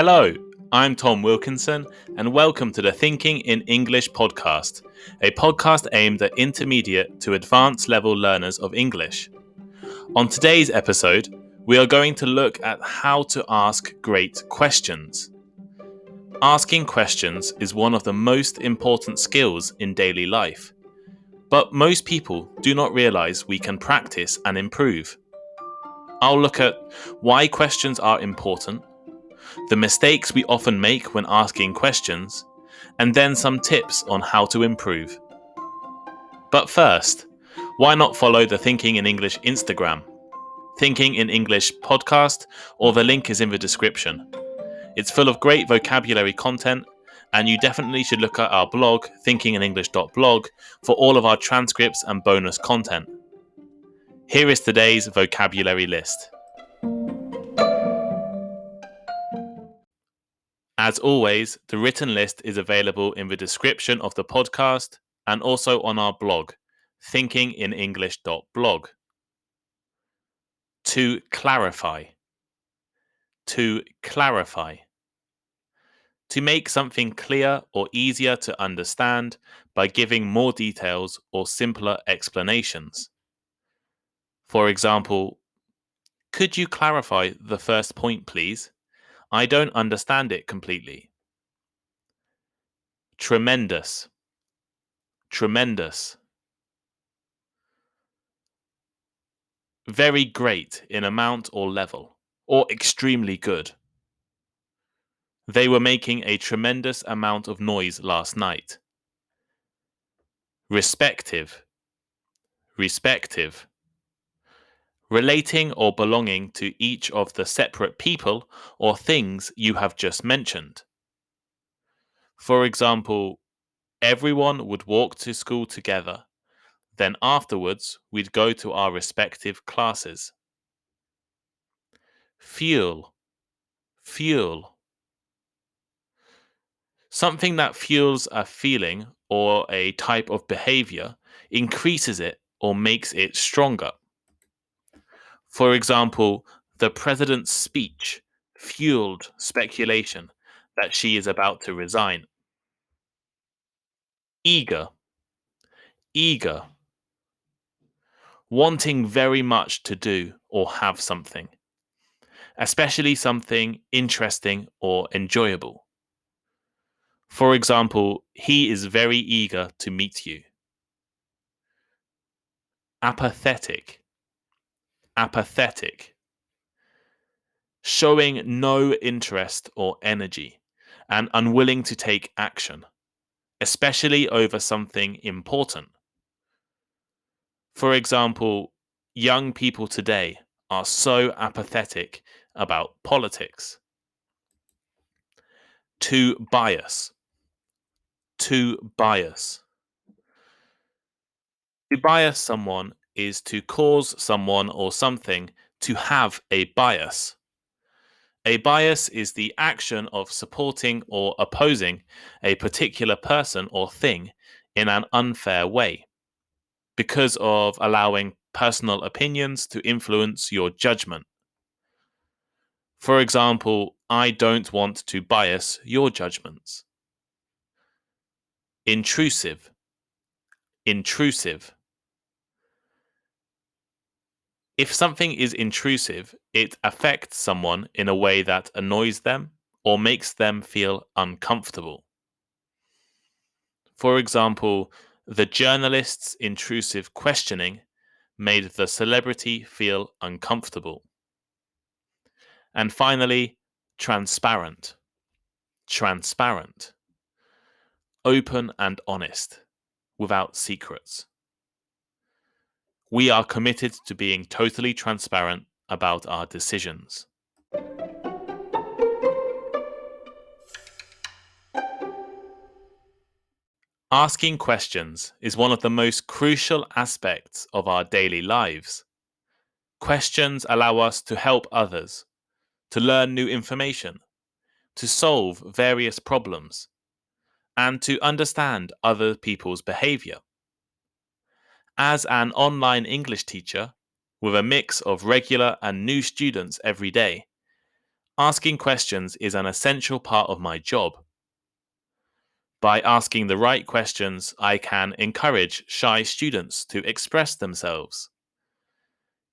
Hello, I'm Tom Wilkinson, and welcome to the Thinking in English podcast, a podcast aimed at intermediate to advanced level learners of English. On today's episode, we are going to look at how to ask great questions. Asking questions is one of the most important skills in daily life, but most people do not realize we can practice and improve. I'll look at why questions are important, the mistakes we often make when asking questions, and then some tips on how to improve. But first, why not follow the Thinking in English Instagram, Thinking in English podcast, or the link is in the description. It's full of great vocabulary content, and you definitely should look at our blog, thinkinginenglish.blog, for all of our transcripts and bonus content. Here is today's vocabulary list. As always, the written list is available in the description of the podcast and also on our blog, thinkinginenglish.blog. To clarify. To clarify. To make something clear or easier to understand by giving more details or simpler explanations. For example, could you clarify the first point, please? I don't understand it completely. Tremendous. Tremendous. Very great in amount or level, or extremely good. They were making a tremendous amount of noise last night. Respective. Respective. Relating or belonging to each of the separate people or things you have just mentioned. For example, everyone would walk to school together. Then afterwards, we'd go to our respective classes. Fuel. Fuel. Something that fuels a feeling or a type of behavior, increases it or makes it stronger. For example, the president's speech fueled speculation that she is about to resign. Eager. Eager. Wanting very much to do or have something, especially something interesting or enjoyable. For example, he is very eager to meet you. Apathetic. Apathetic. Showing no interest or energy and unwilling to take action, especially over something important. For example, young people today are so apathetic about politics. To bias. To bias. To bias someone is to cause someone or something to have a bias. A bias is the action of supporting or opposing a particular person or thing in an unfair way, because of allowing personal opinions to influence your judgment. For example, I don't want to bias your judgments. Intrusive. Intrusive. If something is intrusive, it affects someone in a way that annoys them or makes them feel uncomfortable. For example, the journalist's intrusive questioning made the celebrity feel uncomfortable. And finally, transparent. Transparent. Open and honest, without secrets. We are committed to being totally transparent about our decisions. Asking questions is one of the most crucial aspects of our daily lives. Questions allow us to help others, to learn new information, to solve various problems, and to understand other people's behavior. As an online English teacher, with a mix of regular and new students every day, Asking questions is an essential part of my job. By asking the right questions, I can encourage shy students to express themselves,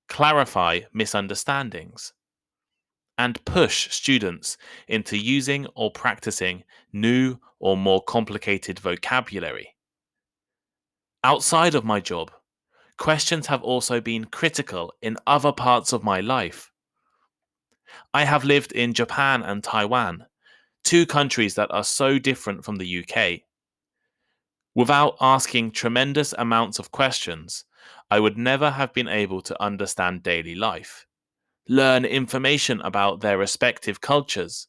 clarify misunderstandings, and push students into using or practicing new or more complicated vocabulary. Outside of my job, questions have also been critical in other parts of my life. I have lived in Japan and Taiwan, two countries that are so different from the UK. Without asking tremendous amounts of questions, I would never have been able to understand daily life, learn information about their respective cultures,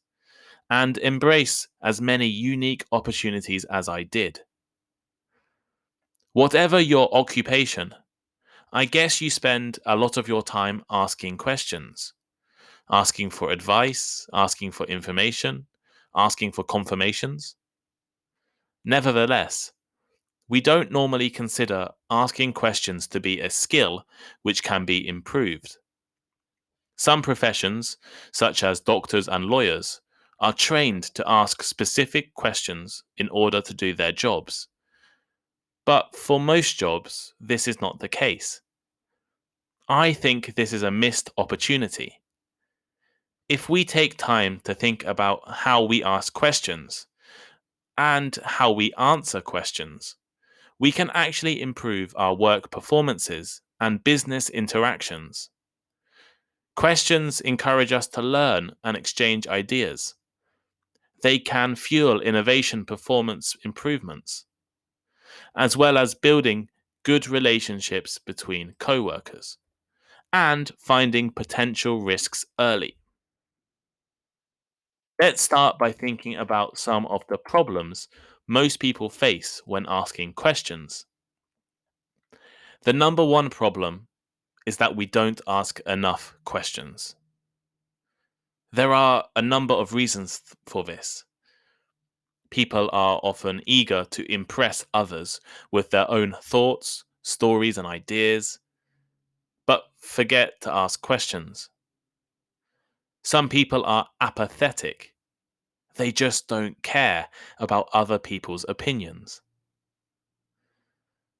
and embrace as many unique opportunities as I did. Whatever your occupation, I guess you spend a lot of your time asking questions, asking for advice, asking for information, asking for confirmations. Nevertheless, we don't normally consider asking questions to be a skill which can be improved. Some professions, such as doctors and lawyers, are trained to ask specific questions in order to do their jobs. But for most jobs, this is not the case. I think this is a missed opportunity. If we take time to think about how we ask questions and how we answer questions, we can actually improve our work performances and business interactions. Questions encourage us to learn and exchange ideas. They can fuel innovation performance improvements, as well as building good relationships between co-workers and finding potential risks early. Let's start by thinking about some of the problems most people face when asking questions. The number one problem is that we don't ask enough questions. There are a number of reasons for this. People are often eager to impress others with their own thoughts, stories, and ideas, but forget to ask questions. Some people are apathetic. They just don't care about other people's opinions.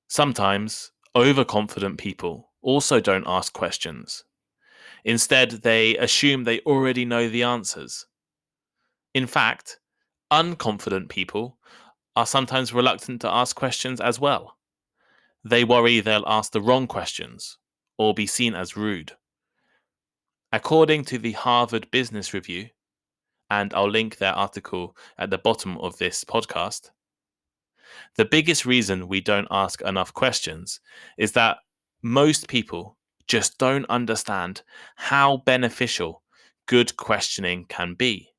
Sometimes, overconfident people also don't ask questions. Instead, they assume they already know the answers. In fact, unconfident people are sometimes reluctant to ask questions as well. They worry they'll ask the wrong questions or be seen as rude. According to the Harvard Business Review, and I'll link their article at the bottom of this podcast, the biggest reason we don't ask enough questions is that most people just don't understand how beneficial good questioning can be.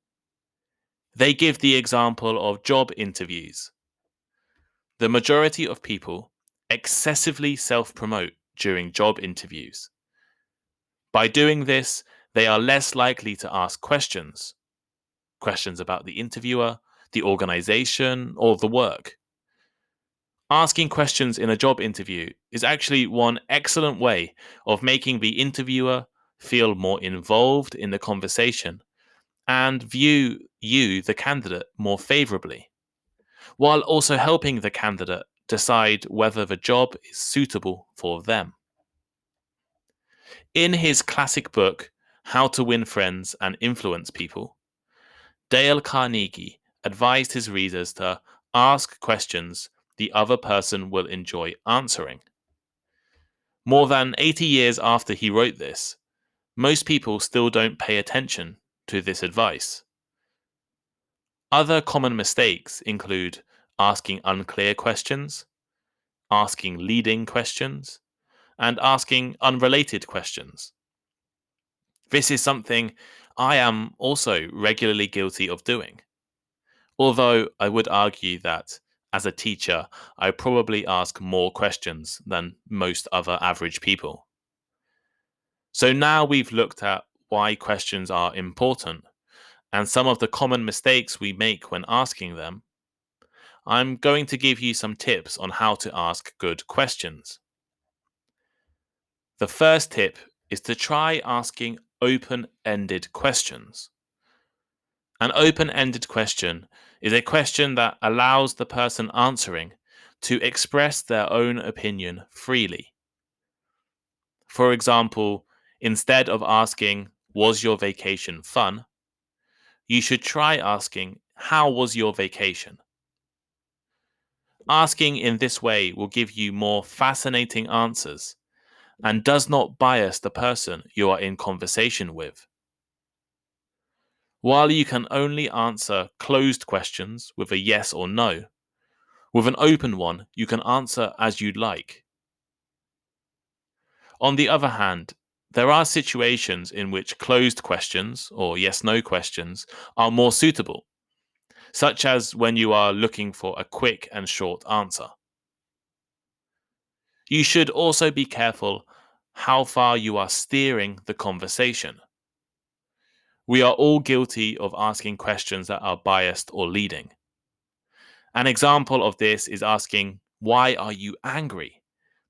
They give the example of job interviews. The majority of people excessively self-promote during job interviews. By doing this, they are less likely to ask questions about the interviewer, the organization, or the work. Asking questions in a job interview is actually one excellent way of making the interviewer feel more involved in the conversation and view you, the candidate, more favorably, while also helping the candidate decide whether the job is suitable for them. In his classic book, How to Win Friends and Influence People, Dale Carnegie advised his readers to ask questions the other person will enjoy answering. More than 80 years after he wrote this, most people still don't pay attention to this advice. Other common mistakes include asking unclear questions, asking leading questions, and asking unrelated questions. This is something I am also regularly guilty of doing. Although I would argue that, as a teacher, I probably ask more questions than most other average people. So now we've looked at why questions are important and some of the common mistakes we make when asking them. I'm going to give you some tips on how to ask good questions. The first tip is to try asking open-ended questions. An open-ended question is a question that allows the person answering to express their own opinion freely. For example, instead of asking, "Was your vacation fun?" you should try asking, "How was your vacation?" Asking in this way will give you more fascinating answers and does not bias the person you are in conversation with. While you can only answer closed questions with a yes or no, with an open one, you can answer as you'd like. On the other hand, there are situations in which closed questions or yes-no questions are more suitable, such as when you are looking for a quick and short answer. You should also be careful how far you are steering the conversation. We are all guilty of asking questions that are biased or leading. An example of this is asking, "Why are you angry?"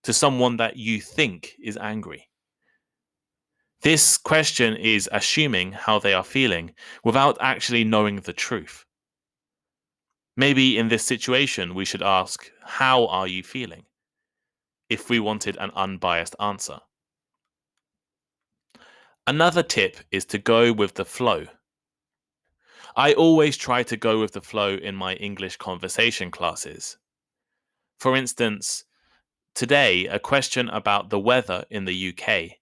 to someone that you think is angry. This question is assuming how they are feeling without actually knowing the truth. Maybe in this situation, we should ask, "How are you feeling?" if we wanted an unbiased answer. Another tip is to go with the flow. I always try to go with the flow in my English conversation classes. For instance, today, a question about the weather in the UK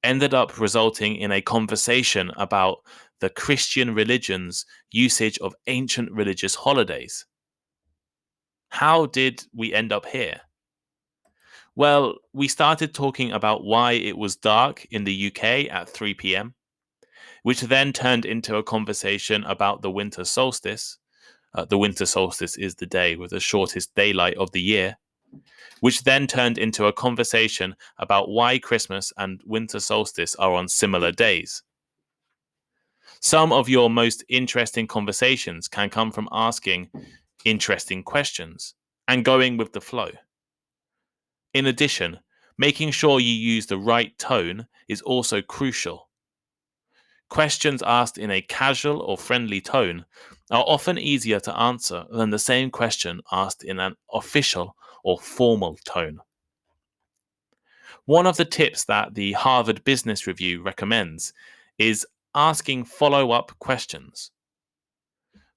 ended up resulting in a conversation about the Christian religion's usage of ancient religious holidays. How did we end up here? Well, we started talking about why it was dark in the UK at 3 p.m., which then turned into a conversation about the winter solstice. The winter solstice is the day with the shortest daylight of the year, which then turned into a conversation about why Christmas and winter solstice are on similar days. Some of your most interesting conversations can come from asking interesting questions and going with the flow. In addition, making sure you use the right tone is also crucial. Questions asked in a casual or friendly tone are often easier to answer than the same question asked in an official or formal tone. One of the tips that the Harvard Business Review recommends is asking follow-up questions.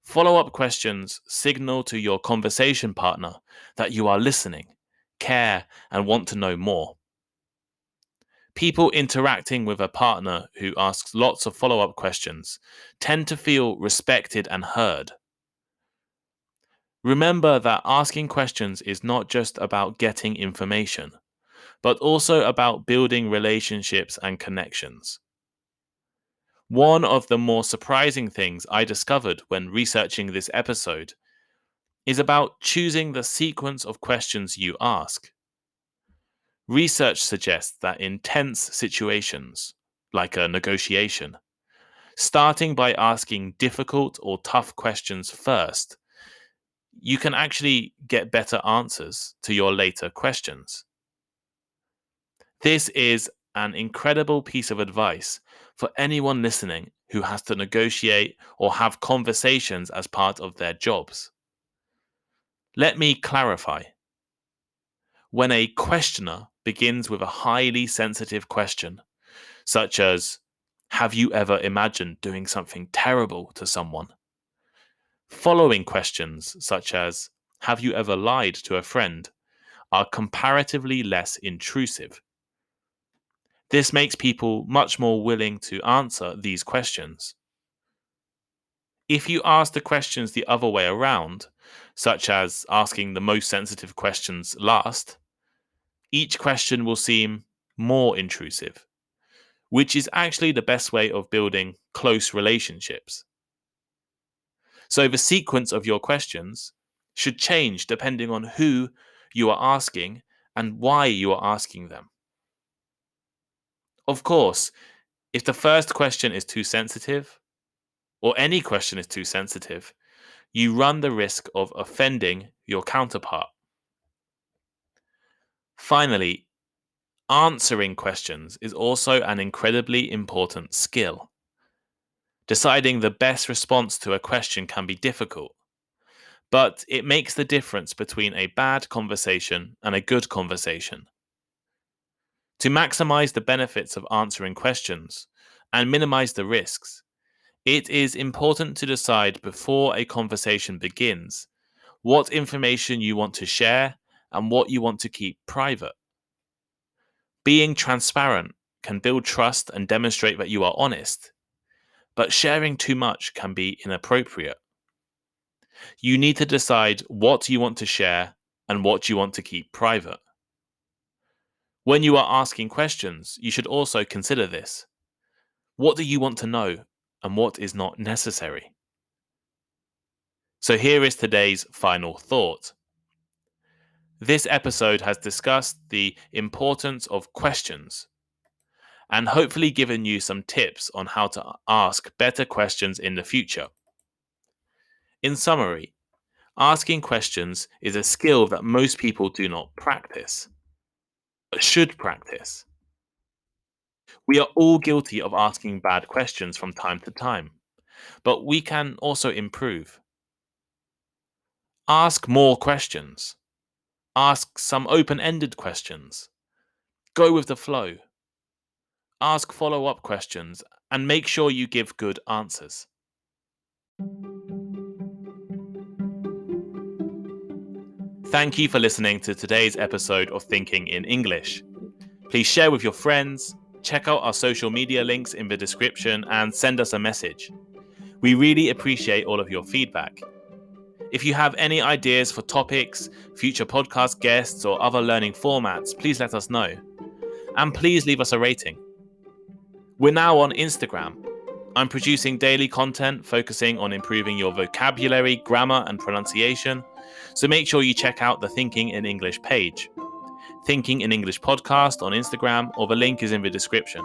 Follow-up questions signal to your conversation partner that you are listening, care, and want to know more. People interacting with a partner who asks lots of follow-up questions tend to feel respected and heard. Remember that asking questions is not just about getting information, but also about building relationships and connections. One of the more surprising things I discovered when researching this episode is about choosing the sequence of questions you ask. Research suggests that in tense situations, like a negotiation, starting by asking difficult or tough questions first, you can actually get better answers to your later questions. This is an incredible piece of advice for anyone listening who has to negotiate or have conversations as part of their jobs. Let me clarify. When a questioner begins with a highly sensitive question, such as, "Have you ever imagined doing something terrible to someone?" Following questions, such as, "Have you ever lied to a friend?" are comparatively less intrusive. This makes people much more willing to answer these questions. If you ask the questions the other way around, such as asking the most sensitive questions last, each question will seem more intrusive, which is actually the best way of building close relationships. So the sequence of your questions should change depending on who you are asking and why you are asking them. Of course, if the first question is too sensitive, or any question is too sensitive, you run the risk of offending your counterpart. Finally, answering questions is also an incredibly important skill. Deciding the best response to a question can be difficult, but it makes the difference between a bad conversation and a good conversation. To maximize the benefits of answering questions and minimize the risks, it is important to decide before a conversation begins what information you want to share and what you want to keep private. Being transparent can build trust and demonstrate that you are honest, but sharing too much can be inappropriate. You need to decide what you want to share and what you want to keep private. When you are asking questions, you should also consider this. What do you want to know and what is not necessary? So here is today's final thought. This episode has discussed the importance of questions and hopefully given you some tips on how to ask better questions in the future. In summary, asking questions is a skill that most people do not practice, but should practice. We are all guilty of asking bad questions from time to time, but we can also improve. Ask more questions. Ask some open-ended questions. Go with the flow. Ask follow-up questions and make sure you give good answers. Thank you for listening to today's episode of Thinking in English. Please share with your friends, check out our social media links in the description, and send us a message. We really appreciate all of your feedback. If you have any ideas for topics, future podcast guests, or other learning formats, please let us know. And please leave us a rating. We're now on Instagram. I'm producing daily content focusing on improving your vocabulary, grammar, and pronunciation, so make sure you check out the Thinking in English page. Thinking in English podcast on Instagram, or the link is in the description.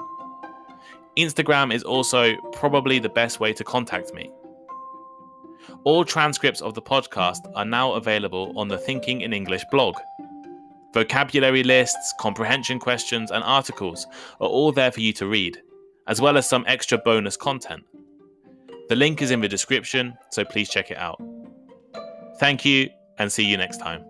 Instagram is also probably the best way to contact me. All transcripts of the podcast are now available on the Thinking in English blog. Vocabulary lists, comprehension questions, and articles are all there for you to read, as well as some extra bonus content. The link is in the description, so please check it out. Thank you, and see you next time.